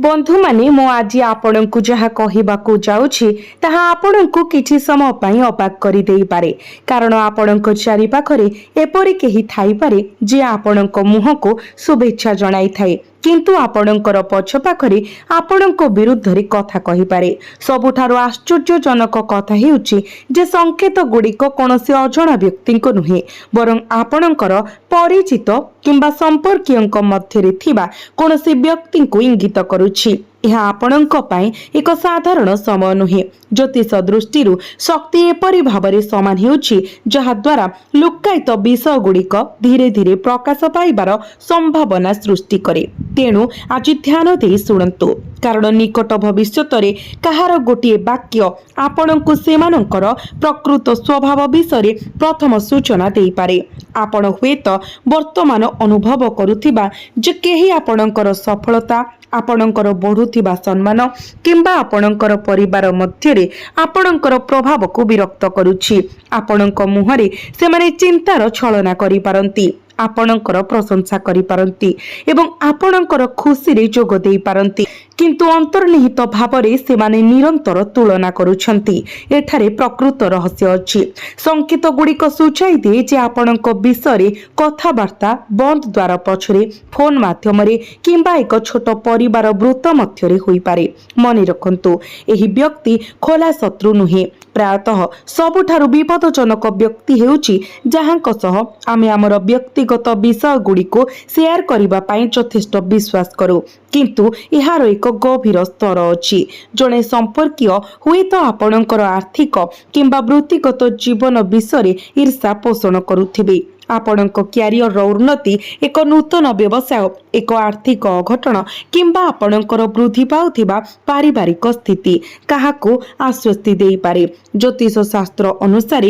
बंधु माने मो आज आपण को जहा कहवाकू जाऊछि ताहा आपण को किछि समय पई अबाक करि देई पारे कारण आपण को चारि पाखरे एपरि केही थाई पारे जे आपण को मुह को शुभेच्छा जणाई थाए किंतु आपणकर पछ पाखरे आपणक विरुद्ध रे कथा कहि पारे। सबुठारो आश्चर्यजनक कथा हेउछि जे संकेत गुड़िक कोनोसी अजणा व्यक्ति को नुहे बरं आपणकर परिचित किंबा संपर्कीयंक मध्यरे थिबा कोनोसी व्यक्ति को इंगित करूछि। यह आपणक पई एक साधारण समय नुहे। ज्योतिष दृष्टिरु शक्ति एपरि भावरे समान हेउछि जहा द्वारा लुक्कायित विषय गुड़िक धीरे धीरे प्रकाश पाइबार संभावना सृष्टि करे। तेणु आज ध्यान दे शुणन्तु कारण निकट भविष्यत कहार गोटे वाक्य आपणको सेमानंकर प्रकृत स्वभाव विषय प्रथम सूचना देई पारे। आपण हुएत वर्तमान अनुभव करुथिबा जे केही आपणकर सफलता आपणकर बढ़ुथिबा सम्मान किंबा आपणकर परिवार मध्यरे आपणकर प्रभाव को विरक्त करुछि। आपणक मुहरे से माने चिंतार छलना करि पारंती आपणकर प्रशंसा करि पारंती एवं आपणकर खुशी रे जोग देई पारंती किंतु अंतर्निहित भावरे से माने निरंतर तुलना करुछंती। एठारे प्रकृत रहस्य अछि। संकेत गुड़िक सूचाई दे जे आपणक विषय कथावार्ता बंद द्वार पछरे फोन माध्यम किंबा एक छोट परिवार वृत्त मध्यरे होई पारे। मने रखंतु एही व्यक्ति खोला शत्रु नुहे। प्रायतः सबुठारु विपदजनक व्यक्ति हेउछि जहांक सह आमे आमर व्यक्तिगत विषय गुड़िको शेयर करिबा पई यथेष्ट विश्वास करू किंतु यार एक गभीर स्तर अछि। जणे संपर्कीय हुए तो आपणकर आर्थिक किंबा वृत्तिगत जीवन विषय ईर्षा पोषण करुथिबे। आपणक क्यारियर उन्नति एक नूतन व्यवसाय एक आर्थिक अघटन किंबा आपणकर वृद्धि पाउथिबा पारिवारिक स्थिति काहाको आश्वस्ति देई पारे। ज्योतिष शास्त्र अनुसार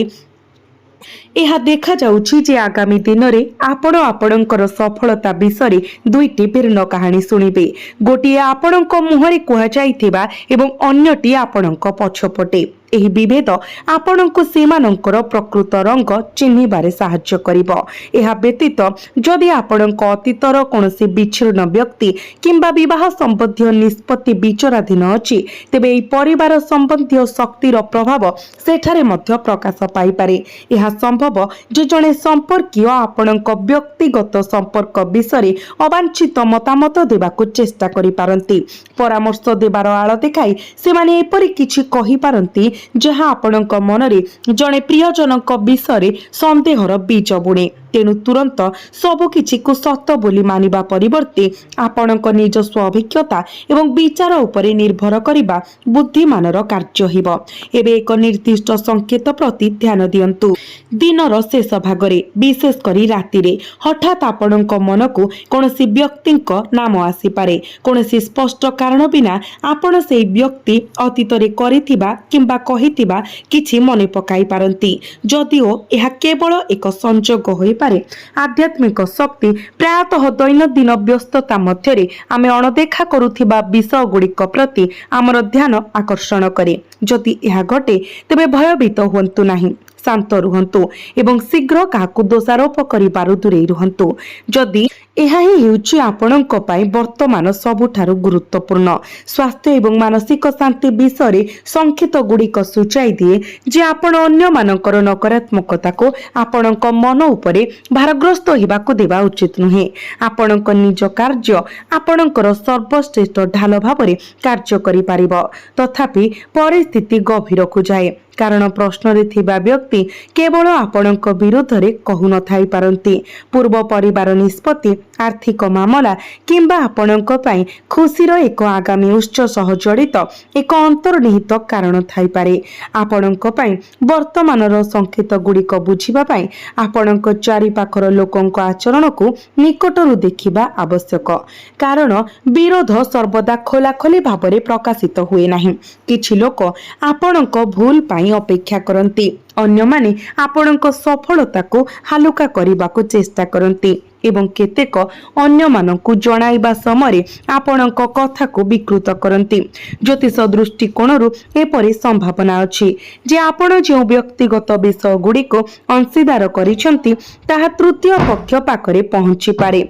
यह देखा जाउछि जे आगामी दिन रे आपण आपणकर सफलता विषय दुईटी भिन्न कहानी सुनिबे। गोटिए आपणक मुहरे कुहा जाइथिबा एवं अन्यटी आपणक पछपटे। एही विभेद आपणको सेमानंकर प्रकृत रंग चिन्हिबारे साहाय्य करिबो। एहा व्यतीत जदि आपणक अतीतर कोनोसी विच्छिन्न व्यक्ति किंबा विवाह संबंधी निष्पत्ति विचाराधीन अछि तेबे एही परिवार संबंधी शक्तिर प्रभाव सेठारे मध्य प्रकाश पाई पारे। एहा संभव जे जणे संपर्कीय आपणक व्यक्तिगत संपर्क विषय अवांछित मतामत देबाकू चेष्टा करि पारंती। परामर्श देबार आळ देखाई से माने एपरि किछि कहि पारंती जहा आपणक मनरे जणे प्रियजनक विषय संदेहर बीज बुणे। तेणु तुरंत सबु किछि को सत बोली मानिबा परिवर्ते आपणक निज स्वाभिज्ञता एवं विचार उपरे निर्भर करिबा बुद्धिमानर कार्य हेबो। एबे एक निर्दिष्ट संकेत प्रति ध्यान दियंतु। दिनर शेष भागरे विशेष करी राति रे हठात आपणक मनकु कोनोसी व्यक्तिक नाम आसी पारे। कोनोसी स्पष्ट कारण बिना आपण सेई व्यक्ति अतीतरे करिथिबा किंबा कहिथिबा किछि मने पकाई पारंती। जदिओ एहा केवल एक संजोग होई आध्यात्मिक शक्ति प्रायतः दैनंदिन व्यस्तता मध्यरे आमे अणदेखा करुथिबा विषय गुड़िक प्रति आमर ध्यान आकर्षण करे। जदि यह घटे तेबे भयभीत हुंतु नहीं, शांत रुहंतु एवं शीघ्र काहाकू दोषारोप करिबारु दूरेई रुहंतु। जदि एहा ही हेउछि आपणक पई वर्तमान सबुठारु गुरुत्वपूर्ण स्वास्थ्य एवं मानसिक शांति विषय संकेत गुड़िक सूचाई दिए जे आपण अन्य मानकर नकारात्मकता को आपणक मन उपरे भारग्रस्त होबाकू देबा उचित नुहे। आपणक निज कार्य आपणकर सर्वश्रेष्ठ ढाल भावरे कार्य करि पारिबो। तथापि परिस्थिति गभीर को जाए कारण प्रश्न रे थिबा व्यक्ति केवल आपणक विरोध रे कहु न थाई पारंती। पूर्व परिवार निष्पत्ति आर्थिक मामला किंबा आपणक पई खुशीर एक आगामी उत्स सह जड़ित एक अंतर्निहित कारण थाई पारे। आपणक पई वर्तमानर संकेत गुड़िक बुझिबा पई आपणक चारि पाखर लोकंक आचरण को निकटरु देखिबा आवश्यक कारण विरोध सर्वदा खोलाखोली भावरे प्रकाशित हुए नाही। किछि लोक आपणक भूल पई अपेक्षा करंती, अन्य माने आपणक सफलता को हालुका करिबाकू चेष्टा करंती। ଏବଂ କେତେକ ଅନ୍ୟମାନଙ୍କୁ ଜଣାଇବା ସମୟରେ ଆପଣଙ୍କ କଥାକୁ ବିକୃତ କରନ୍ତି। ଜ୍ୟୋତିଷ ଦୃଷ୍ଟିକୋଣରୁ ଏପରି ସମ୍ଭାବନା ଅଛି ଯେ ଆପଣ ଯେଉଁ ବ୍ୟକ୍ତିଗତ ବିଷୟ ଗୁଡ଼ିକୁ ଅଂଶୀଦାର କରିଛନ୍ତି ତାହା ତୃତୀୟ ପକ୍ଷ ପାଖରେ ପହଞ୍ଚିପାରେ,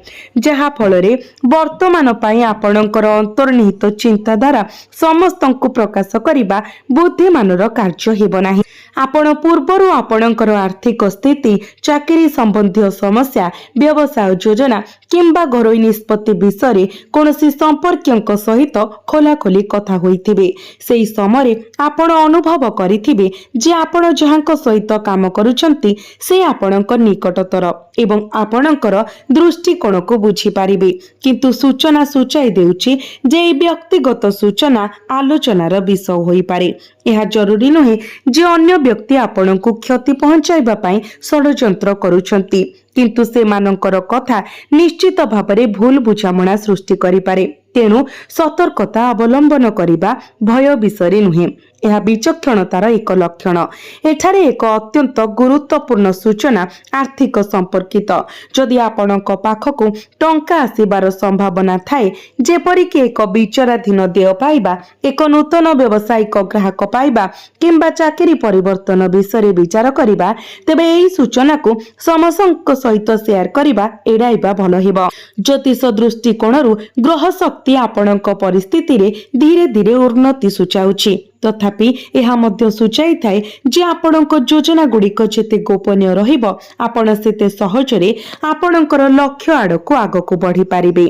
ଯାହା ଫଳରେ ବର୍ତ୍ତମାନ ପାଇଁ ଆପଣଙ୍କର ଅନ୍ତର୍ନିହିତ ଚିନ୍ତାଧାରା ସମସ୍ତଙ୍କୁ ପ୍ରକାଶ କରିବା ବୁଦ୍ଧିମାନର କାର୍ଯ୍ୟ ହେବ ନାହିଁ। ଆପଣ ପୂର୍ବରୁ ଆପଣଙ୍କର ଆର୍ଥିକ ସ୍ଥିତି, ଚାକିରି ସମ୍ବନ୍ଧୀୟ ସମସ୍ୟା, ବ୍ୟବସାୟ ଯୋଜନା କିମ୍ବା ଘରୋଇ ନିଷ୍ପତ୍ତି ବିଷୟରେ କୌଣସି ସମ୍ପର୍କୀୟଙ୍କ ସହିତ ଖୋଲାଖୋଲି କଥା ହୋଇଥିବେ। ସେହି ସମୟରେ ଆପଣ ଅନୁଭବ କରିଥିବେ ଯେ ଆପଣ ଯାହାଙ୍କ ସହିତ କାମ କରୁଛନ୍ତି ସେ ଆପଣଙ୍କ ନିକଟତର ଏବଂ ଆପଣଙ୍କର ଦୃଷ୍ଟିକୋଣକୁ ବୁଝିପାରିବେ। କିନ୍ତୁ ସୂଚନା ସୂଚାଇ ଦେଉଛି ଯେ ଏହି ବ୍ୟକ୍ତିଗତ ସୂଚନା ଆଲୋଚନାର ବିଷୟ ହୋଇପାରେ। ଏହା ଜରୁରୀ ନୁହେଁ ଯେ ଅନ୍ୟ ବ୍ୟକ୍ତି ଆପଣଙ୍କୁ କ୍ଷତି ପହଞ୍ଚାଇବା ପାଇଁ ଷଡ଼ଯନ୍ତ୍ର କରୁଛନ୍ତି, କିନ୍ତୁ ସେମାନଙ୍କର କଥା ନିଶ୍ଚିତ ଭାବରେ ଭୁଲ ବୁଝାମଣା ସୃଷ୍ଟି କରିପାରେ। ତେଣୁ ସତର୍କତା ଅବଲମ୍ବନ କରିବା ଭୟ ବିଷୟରେ ନୁହେଁ, ଏହା ବିଚକ୍ଷଣତାର ଏକ ଲକ୍ଷଣ। ଏଠାରେ ଏକ ଅତ୍ୟନ୍ତ ଗୁରୁତ୍ୱପୂର୍ଣ୍ଣ ସୂଚନା ଆର୍ଥିକ ସମ୍ପର୍କିତ। ଯଦି ଆପଣଙ୍କ ପାଖକୁ ଟଙ୍କା ଆସିବାର ସମ୍ଭାବନା ଥାଏ, ଯେପରିକି ଏକ ବିଚାରାଧୀନ ଦେୟ ପାଇବା, ଏକ ନୂତନ ବ୍ୟବସାୟିକ ଗ୍ରାହକ ପାଇବା କିମ୍ବା ଚାକିରି ପରିବର୍ତ୍ତନ ବିଷୟରେ ବିଚାର କରିବା, ତେବେ ଏହି ସୂଚନାକୁ ସମସ୍ତଙ୍କ ସହିତ ସେୟାର କରିବା ଏଡ଼ାଇବା ଭଲ ହେବ। ଜ୍ୟୋତିଷ ଦୃଷ୍ଟିକୋଣରୁ ଗ୍ରହ ଶକ୍ତି ଆପଣଙ୍କ ପରିସ୍ଥିତିରେ ଧୀରେ ଧୀରେ ଉନ୍ନତି ସୂଚାଉଛି। ତଥାପି ଏହା ମଧ୍ୟ ସୂଚାଇଥାଏ ଯେ ଆପଣଙ୍କ ଯୋଜନା ଗୁଡ଼ିକ ଯେତେ ଗୋପନୀୟ ରହିବ, ଆପଣ ସେତେ ସହଜରେ ଆପଣଙ୍କର ଲକ୍ଷ୍ୟ ଆଡ଼କୁ ଆଗକୁ ବଢ଼ିପାରିବେ।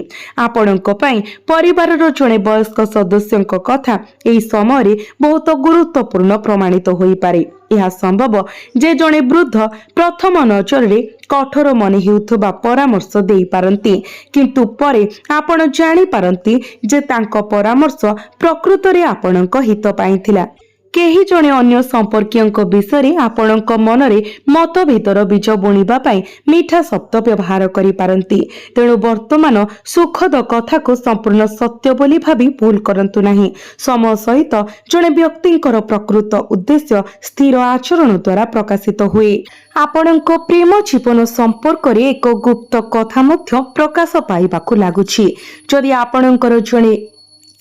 ଆପଣଙ୍କ ପାଇଁ ପରିବାରର ଜଣେ ବୟସ୍କ ସଦସ୍ୟଙ୍କ କଥା ଏହି ସମୟରେ ବହୁତ ଗୁରୁତ୍ୱପୂର୍ଣ୍ଣ ପ୍ରମାଣିତ ହୋଇପାରେ। ଏହା ସମ୍ଭବ ଯେ ଜଣେ ବୃଦ୍ଧ ପ୍ରଥମ ନଜରରେ କଠୋର ମନେ ହେଉଥିବା ପରାମର୍ଶ ଦେଇପାରନ୍ତି, କିନ୍ତୁ ପରେ ଆପଣ ଜାଣିପାରନ୍ତି ଯେ ତାଙ୍କ ପରାମର୍ଶ ପ୍ରକୃତରେ ଆପଣଙ୍କ ହିତ ପାଇଁ ଥିଲା। କେହି ଜଣେ ଅନ୍ୟ ସମ୍ପର୍କୀୟଙ୍କ ବିଷୟରେ ଆପଣଙ୍କ ମନରେ ମତଭେଦର ବୀଜ ବୁଣିବା ପାଇଁ ମିଠା ଶବ୍ଦ ବ୍ୟବହାର କରିପାରନ୍ତି। ତେଣୁ ବର୍ତ୍ତମାନ ସୁଖଦ କଥାକୁ ସମ୍ପୂର୍ଣ୍ଣ ସତ୍ୟ ବୋଲି ଭାବି ଭୁଲ କରନ୍ତୁ ନାହିଁ। ସମୟ ସହିତ ଜଣେ ବ୍ୟକ୍ତିଙ୍କର ପ୍ରକୃତ ଉଦ୍ଦେଶ୍ୟ ସ୍ଥିର ଆଚରଣ ଦ୍ୱାରା ପ୍ରକାଶିତ ହୁଏ। ଆପଣଙ୍କ ପ୍ରେମ ଜୀବନ ସମ୍ପର୍କରେ ଏକ ଗୁପ୍ତ କଥା ମଧ୍ୟ ପ୍ରକାଶ ପାଇବାକୁ ଲାଗୁଛି। ଯଦି ଆପଣଙ୍କର ଜଣେ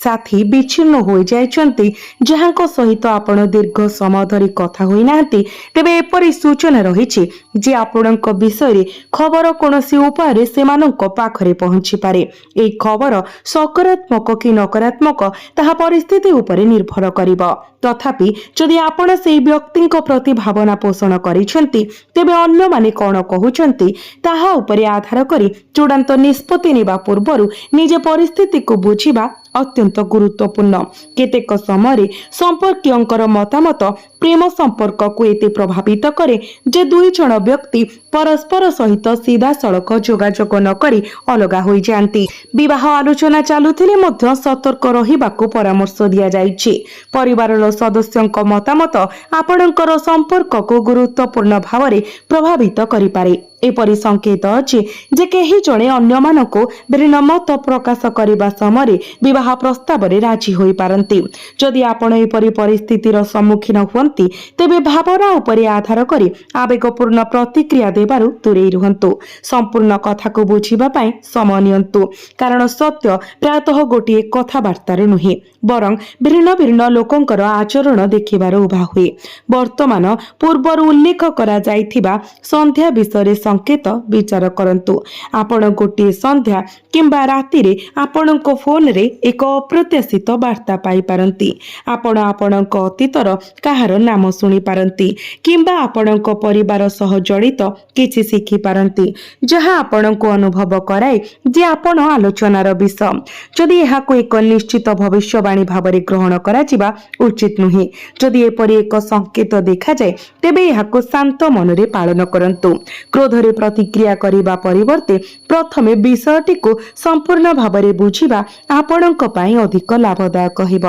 ସାଥୀ ବିଚ୍ଛିନ୍ନ ହୋଇଯାଇଛନ୍ତି, ଯାହାଙ୍କ ସହିତ ଆପଣ ଦୀର୍ଘ ସମୟ ଧରି କଥା ହୋଇନାହାନ୍ତି, ତେବେ ଏପରି ସୂଚନା ରହିଛି ଯେ ଆପଣଙ୍କ ବିଷୟରେ ଖବର କୌଣସି ଉପାୟରେ ସେମାନଙ୍କ ପାଖରେ ପହଞ୍ଚିପାରେ। ଏହି ଖବର ସକାରାତ୍ମକ କି ନକାରାତ୍ମକ ତାହା ପରିସ୍ଥିତି ଉପରେ ନିର୍ଭର କରିବ। ତଥାପି ଯଦି ଆପଣ ସେହି ବ୍ୟକ୍ତିଙ୍କ ପ୍ରତି ଭାବନା ପୋଷଣ କରିଛନ୍ତି, ତେବେ ଅନ୍ୟମାନେ କ'ଣ କହୁଛନ୍ତି ତାହା ଉପରେ ଆଧାର କରି ଚୂଡ଼ାନ୍ତ ନିଷ୍ପତ୍ତି ନେବା ପୂର୍ବରୁ ନିଜେ ପରିସ୍ଥିତିକୁ ବୁଝିବା ଅତ୍ୟନ୍ତ ଗୁରୁତ୍ୱପୂର୍ଣ୍ଣ। କେତେକ ସମୟରେ ସମ୍ପର୍କୀୟଙ୍କର ମତାମତ ପ୍ରେମ ସମ୍ପର୍କକୁ ଏତେ ପ୍ରଭାବିତ କରେ ଯେ ଦୁଇ ଜଣ ବ୍ୟକ୍ତି ପରସ୍ପର ସହିତ ସିଧାସଳଖ ଯୋଗାଯୋଗ ନକରି ଅଲଗା ହୋଇଯାଆନ୍ତି। ବିବାହ ଆଲୋଚନା ଚାଲୁଥିଲେ ମଧ୍ୟ ସତର୍କ ରହିବାକୁ ପରାମର୍ଶ ଦିଆଯାଇଛି। ପରିବାରର ସଦସ୍ୟଙ୍କ ମତାମତ ଆପଣଙ୍କର ସମ୍ପର୍କକୁ ଗୁରୁତ୍ୱପୂର୍ଣ୍ଣ ଭାବରେ ପ୍ରଭାବିତ କରିପାରେ। ଏପରି ସଂକେତ ଅଛି ଯେ କେହି ଜଣେ ଅନ୍ୟମାନଙ୍କୁ ଭିନ୍ନ ମତ ପ୍ରକାଶ କରିବା ସମୟରେ ବିବାହ ପ୍ରସ୍ତାବରେ ରାଜି ହୋଇପାରନ୍ତି। ଯଦି ଆପଣ ଏପରି ପରିସ୍ଥିତିର ସମ୍ମୁଖୀନ ହୁଅନ୍ତି, ତେବେ ଭାବନା ଉପରେ ଆଧାର କରି ଆବେଗପୂର୍ଣ୍ଣ ପ୍ରତିକ୍ରିୟା ଦେବାରୁ ଦୂରେଇ ରୁହନ୍ତୁ। ସମ୍ପୂର୍ଣ୍ଣ କଥାକୁ ବୁଝିବା ପାଇଁ ସମୟ ନିଅନ୍ତୁ, କାରଣ ସତ୍ୟ ପ୍ରାୟତଃ ଗୋଟିଏ କଥାବାର୍ତ୍ତାରେ ନୁହେଁ, ବରଂ ଭିନ୍ନ ଭିନ୍ନ ଲୋକଙ୍କର ଆଚରଣ ଦେଖିବାର ଉଭା ହୁଏ। ବର୍ତ୍ତମାନ ପୂର୍ବରୁ ଉଲ୍ଲେଖ କରାଯାଇଥିବା ସନ୍ଧ୍ୟା ବିଷୟରେ ସଂକେତ ବିଚାର କରନ୍ତୁ। ଆପଣ ଗୋଟିଏ ସନ୍ଧ୍ୟା କିମ୍ବା ରାତିରେ ଆପଣଙ୍କ ଫୋନରେ ଏକ ଅପ୍ରତ୍ୟାଶିତ ବାର୍ତ୍ତା ପାଇପାରନ୍ତି। ଆପଣ ଆପଣଙ୍କ ଅତୀତର କାହାର ନାମ ଶୁଣିପାରନ୍ତି କିମ୍ବା ଆପଣଙ୍କ ପରିବାର ସହ ଜଡ଼ିତ କିଛି ଶିଖିପାରନ୍ତି, ଯାହା ଆପଣଙ୍କୁ ଅନୁଭବ କରାଏ ଯେ ଆପଣ ଆଲୋଚନାର ବିଷୟ। ଯଦି ଏହାକୁ ଏକ ନିଶ୍ଚିତ ଭବିଷ୍ୟବାଣୀ ଭାବରେ ଗ୍ରହଣ କରାଯିବା ଉଚିତ ନୁହେଁ। ଯଦି ଏପରି ଏକ ସଂକେତ ଦେଖାଯାଏ, ତେବେ ଏହାକୁ ଶାନ୍ତ ମନରେ ପାଳନ କରନ୍ତୁ। କ୍ରୋଧରେ ପ୍ରତିକ୍ରିୟା କରିବା ପରିବର୍ତ୍ତେ ପ୍ରଥମେ ବିଷୟଟିକୁ ସମ୍ପୂର୍ଣ୍ଣ ଭାବରେ ବୁଝିବା ଆପଣଙ୍କ ପାଇଁ ଅଧିକ ଲାଭଦାୟକ ହେବ।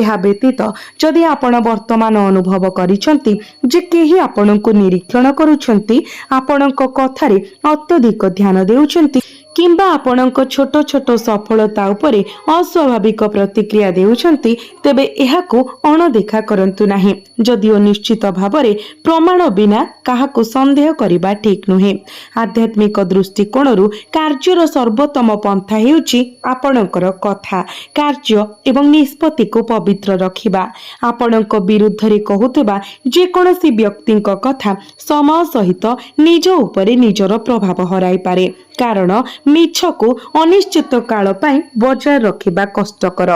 ଏହା ବ୍ୟତୀତ ଯଦି ଆପଣ ବର୍ତ୍ତମାନ ଅନୁଭବ କରିଛନ୍ତି ଯେ କେହି ଆପଣଙ୍କୁ ନିରୀକ୍ଷଣ କରୁଛନ୍ତି, ଆପଣଙ୍କ କଥାରେ ଅତ୍ୟଧିକ ଧ୍ୟାନ ଦେଉଛନ୍ତି किंबा आपणक छोट छोट सफलता उपरे अस्वाभाविक प्रतिक्रिया देउछंती तेबे एहाकू अणदेखा करंतु नाही। जदिओ निश्चित भावरे प्रमाण बिना काहाकू संदेह करिबा ठीक नुहे। आध्यात्मिक दृष्टिकोणरू कार्यर सर्वोत्तम पंथा हेउची आपणकर कथा कार्य एवं निष्पत्ति को पवित्र रखिबा। आपणक विरुद्ध रे कहुथिबा जे कोनोसी व्यक्तिंक कथा समय सहित निज उपरे निजर प्रभाव हराई पारे, कारण मिछ को अनिश्चित काल पाई बजाय रखिबा कष्टकर।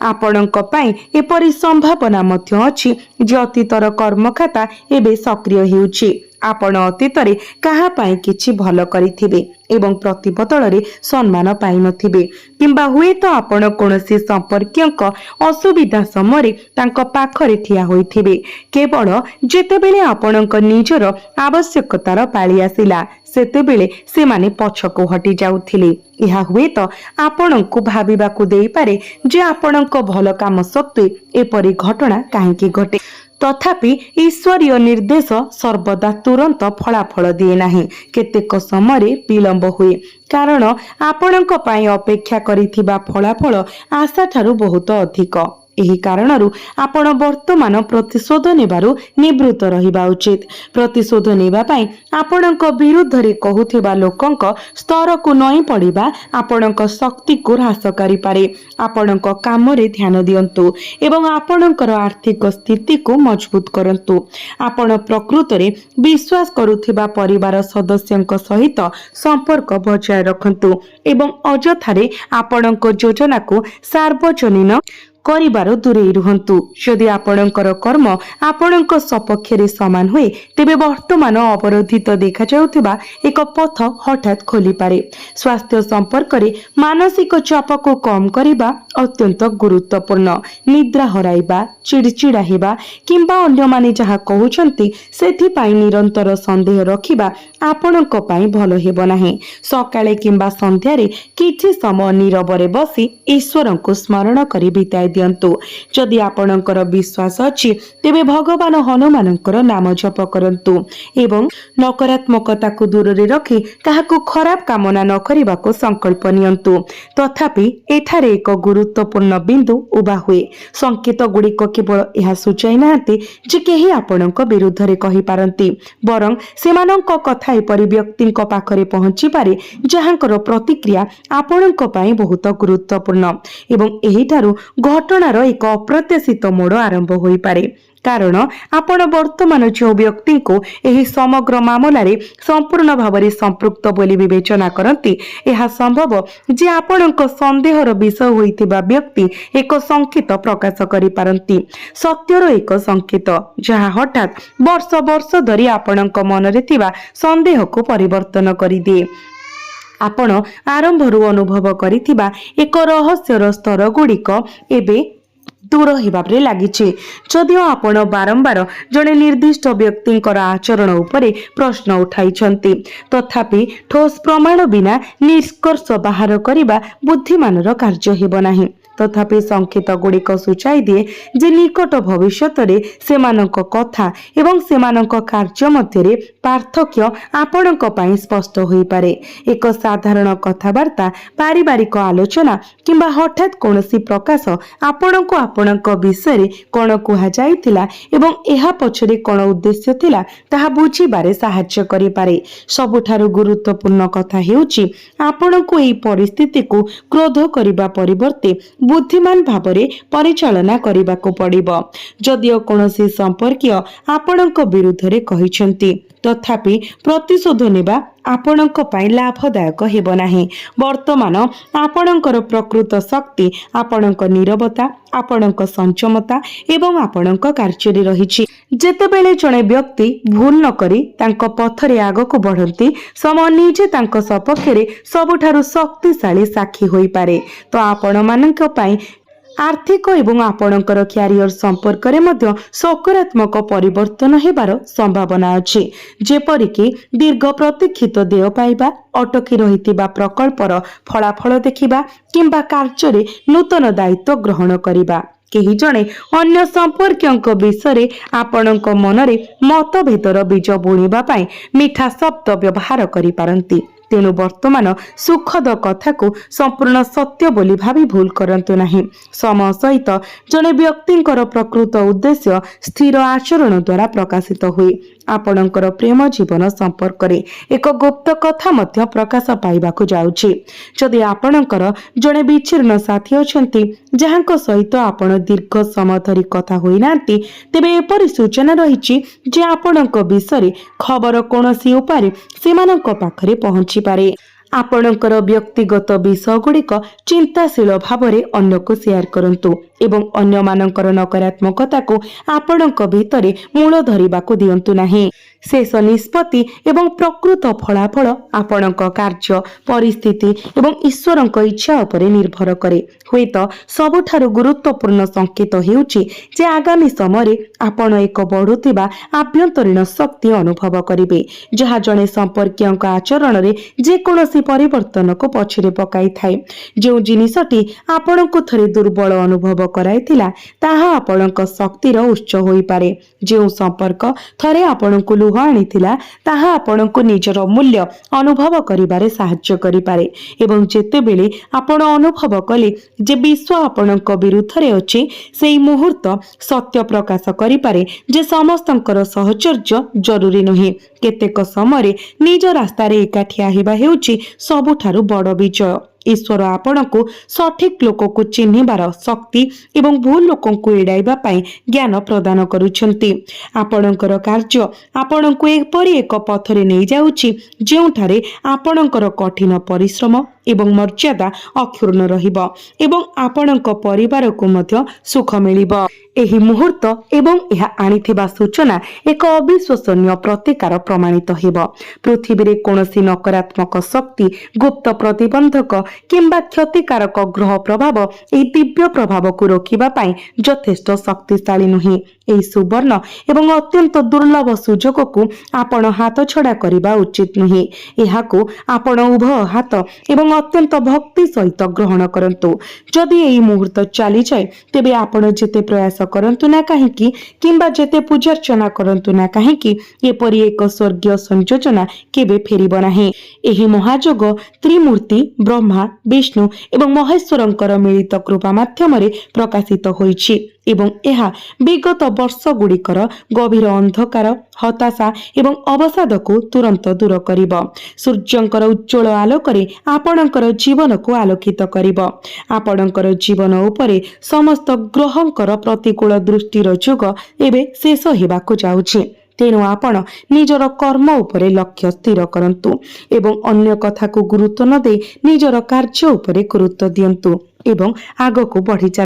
आपणक पाई एपरि संभावना मध्य अछि जे अतीतर कर्मखाता एबे सक्रिय हेउछि। आपण अतीतरे काहा पाई किछि भल करिथिबे एवं प्रतिबदଳରେ सम्मान पाई नथिबे, किंबा हुए तो आपण कोनोसी संपर्कयक असुविधा समय तांको पाखरे ठिया होइथिबे। केवल जेतेबेले आपणक निजर आवश्यकतार पाଳି आसिला सेतेबेले सेमाने पछको हटि जाउथिले। यह हुए तो आपणको भाबिबाकू देई पारे जे आपणक भल काम सत्वे एपरि घटना काहेकि घटे। तथापि ईश्वरीय निर्देश सर्वदा तुरंत फलाफल दिए नाही, केतेक समय विलंब हुए, कारण आपणक पाई अपेक्षा करिथिबा फलाफल आशा ठारू बहुत अधिक। एही कारणरू आपण वर्तमान प्रतिशोध नेबारू निवृत्त रहिबा उचित। प्रतिशोध नेबा पाई आपणक विरुद्ध रे कहुथिबा लोकंक स्तर को नई पड़िबा आपणक शक्ति को ह्रास करि पारे। आपणक काम रे ध्यान दियंतु एवं आपणकर आर्थिक स्थिति को मजबूत करंतु। आपण प्रकृत रे विश्वास करुथिबा परिवार सदस्यंक सहित संपर्क बजाय रखंतु एवं अजथारे आपणक योजना को सार्वजनीन करिबारो दूरे रुहंतु। यदि आपणकर कर्म आपणक सपक्षरे समान हुए तेबे वर्तमान अवरोधित देखा जाउथिबा एक पथ हठात खोली पारे। स्वास्थ्य संपर्क रे मानसिक चाप को कम करिबा अत्यंत गुरुत्वपूर्ण। निद्रा हराइबा, चिड़चिड़ा हेबा किंबा अन्य माने जहा कहउछंती सेथि पाई निरंतर संदेह रखिबा आपणक पाई भलो हेबो नाही। सकाळे किंबा संध्या रे किछि समय नीरव रे बसी ईश्वरंको स्मरण करि बिताय दियंतु। जदि आपणकर विश्वास अछि तेबे भगवान हनुमानकर नाम जप करंतु एवं नकारात्मकता को दूर रे रखि काहाकू खराब कामना न करिबाको संकल्प नियंतु। तथापि एठारे एक गुरुत्वपूर्ण बिंदु उबा हुए। संकेत गुड़िक केवल यह सूचाई नाहांती जे केही आपणक विरुद्ध रे कहि पारंती, बरं सेमानंक कथा एपरि व्यक्तिंक पाखरे पहुंची पारे जहांकर प्रतिक्रिया आपणक पाई बहुत गुरुत्वपूर्ण एवं एहिठारु घटनार एक अप्रत्याशित मोड़ आरंभ होई पारे। कारण आपण वर्तमान जो व्यक्ति को एही समग्र मामलारे संपूर्ण भावरे संपृक्त बोली विवेचना करती, यह संभव जे आपणक संदेहर विषय होइतिबा व्यक्ति एक संकेत प्रकाश करि पारंती, सत्यर एक संकेत जहा हठात वर्ष वर्ष धरी आपणक मनरे थिबा संदेह को परिवर्तन करि दिए। आपण आरंभरू अनुभव करिथिबा एक रहस्यर स्तर गुड़िक एबे दूर होबारे लागिছে। जदिओ आपण बारंबार जड़े निर्दिष्ट व्यक्तिंकर आचरण उपरे प्रश्न उठाइछंती, तथापि ठोस प्रमाण बिना निष्कर्ष बाहर करिबा बुद्धिमानर कार्य हेबो नाही। तथापि संकेत गुड़िक सूचाई दिए जे निकट भविष्यत रे सेमानक कथा एवं सेमानक कार्य मध्यरे पार्थक्य आपणक पाई स्पष्ट होई पारे। एक साधारण कथावार्ता, पारिवारिक आलोचना किंबा हठात कोनोसी प्रकाश आपणक आपणक विषय कोन कुहा जाइतिला एवं एहा पछरे कोन उद्देश्य थिला ताहा बुझिबारे सहाय्य करि पारे। सबुठारु गुरुत्वपूर्ण कथा हेउची आपणक एई परिस्थिति को क्रोध करिबा परिवर्ते बुद्धिमान भावरे परिचालना करिबाको पड़िबो। जदिओ कोनोसी संपर्कीय आपणक विरुद्ध रे कहिसंती, तथापि प्रतिशोध नेबा आपणक पाई लाभदायक हेबो नाही। वर्तमान आपणकर प्रकृत शक्ति आपणक नीरवता, आपणक संचमता एवं आपणक कार्य रे रहिछि। जेतेबेले जणे व्यक्ति भूल न करी तांको पथरे आगको बढ़ंती, समय निजे तांको सपक्षरे सबुठारु शक्तिशाली साक्षी होई पारे। तो आपण मानक पाई आर्थिक एवं आपणकर क्यारियर संपर्क रे मध्य सकारात्मक परिवर्तन हेबार संभावना अछि, जेपरिक दीर्घ प्रतीक्षित देय पाइबा, अटकी रहितिबा प्रकल्पर फलाफल देखिबा किंबा कार्य रे नूतन दायित्व ग्रहण करिबा। केही जणे अन्य संपर्कयंक विषय आपणक मनरे मतभेदर बीज बुणिबा पाई मिठा शब्द व्यवहार करि पारंती, तेणु वर्तमान सुखद कथा को संपूर्ण सत्य बोली भावी भूल करंतु नहीं। समय सहित जड़े व्यक्तिंकर प्रकृत उद्देश्य स्थिर आचरण द्वारा प्रकाशित हुए। आपणकर प्रेम जीवन संपर्क रे एक गुप्त कथा मध्य प्रकाश पाइबाकु जाउछि। जदि आपणकर जड़े विच्छिन्न साथी अछंती जहांक सहित आपण दीर्घ समय धरी कथा होई नांती, तेबे एपरि सूचना रहिछि जे आपणक विषय खबर कोनोसी उपाय सेमानक पाखरे पहुंची पारे। आपणकर व्यक्तिगत विषय गुड़िक चिंताशील भावरे अन्य को शेयर करंतु एवं अन्य मानकर नकारात्मकता को आपणक भितरे मूल धरिबाकु दियंतु नाही। शेष निष्पत्ति एवं प्रकृत फलाफल आपणक कार्य परिस्थिति एवं ईश्वरक इच्छा उपरे निर्भर करे। हुएत सबुठारु गुरुत्वपूर्ण संकेत हेउछि जे आगामी समय आपण एक बढ़ुतिबा आभ्यंतरीण शक्ति अनुभव करिवे, जहा जणे संपर्कियंक आचरण रे जे कोनोसी परिवर्तन को पछरे पकाई थाए। जो जिनिसटी आपणको थरे दुर्बल अनुभव कराइथिला ताहा आपणक शक्तिर उत्स होई पारे। जो संपर्क थरे आपणको लुह आनिथिला ताहा आपणको निजर मूल्य अनुभव करिबारे सहाय्य करि पारे। एवं जेतेबेले आपण अनुभव कले जे विश्व आपणक विरुद्धरे अछि, सेई मुहूर्त सत्य प्रकाश करि पारे जे समस्तंकर सहचर्य जरूरी नहे। केतेक समय निज रास्तार एकाठी आहिबा हेउछि सबुठारु बड़ विजय। ईश्वर आपण को सठिक लोक को चिन्हिबार शक्ति एवं भूल लोक को एड़ाइबा पाई ज्ञान प्रदान करुछंती। आपणकर कार्य आपण को एपरि एक पथरे नहीं जाउछि जेउठारे आपणकर कठिन परिश्रम एवं मर्यादा अक्षुण्ण रहिबो एवं आपणक परिवार को मध्य सुख मिलिबो। एही मुहूर्त एवं यह आनिथिबा सूचना एक अविश्वसनीय प्रतिकार प्रमाणित हेब। पृथ्वी रे कोनोसी नकारात्मक शक्ति, गुप्त प्रतिबंधक किंबा क्षतिकारक ग्रह प्रभाव एही दिव्य प्रभाव को रोकिबा पाई यथेष्ट शक्तिशाली नुहे। एही सुवर्ण एवं अत्यंत दुर्लभ सुजोग को आपण हाथ छड़ा करिबा उचित नुहे। एहाको आपण उभय हाथ एवं अत्यंत भक्ति सहित ग्रहण करंतु। जदि एही मुहूर्त चली जाए तेबे आपण जेते प्रयास करंतु ना काहेकि किंबा जेते पूजार्चना करंतु ना काहेकि एपरि एक स्वर्गीय संयोजना केबे फेरिबो नाही। एही महायोग त्रिमूर्ति ब्रह्मा विष्णु एवं महेश्वरंकर मिलित कृपा माध्यमरे प्रकाशित होईछि एवं एहा विगत वर्ष गुड़िकर गभीर अंधकार, हताशा एवं अवसाद को तुरंत दूर करिबो। सूर्यंकर उज्ज्वल आलोकरे आपणकर जीवन को आलोकित करिबो। आपणकर जीवन उपरे समस्त ग्रहंकर प्रतिकूल दृष्टिर जुग एबे शेष हेबाकु जाउछि। तेणु आपण निजर कर्म उपरे लक्ष्य स्थिर करंतु एवं अन्य कथा को गुरुत्व न दे निजर कार्य उपरे गुरुत्व दियंतु एवं आगको बढ़ी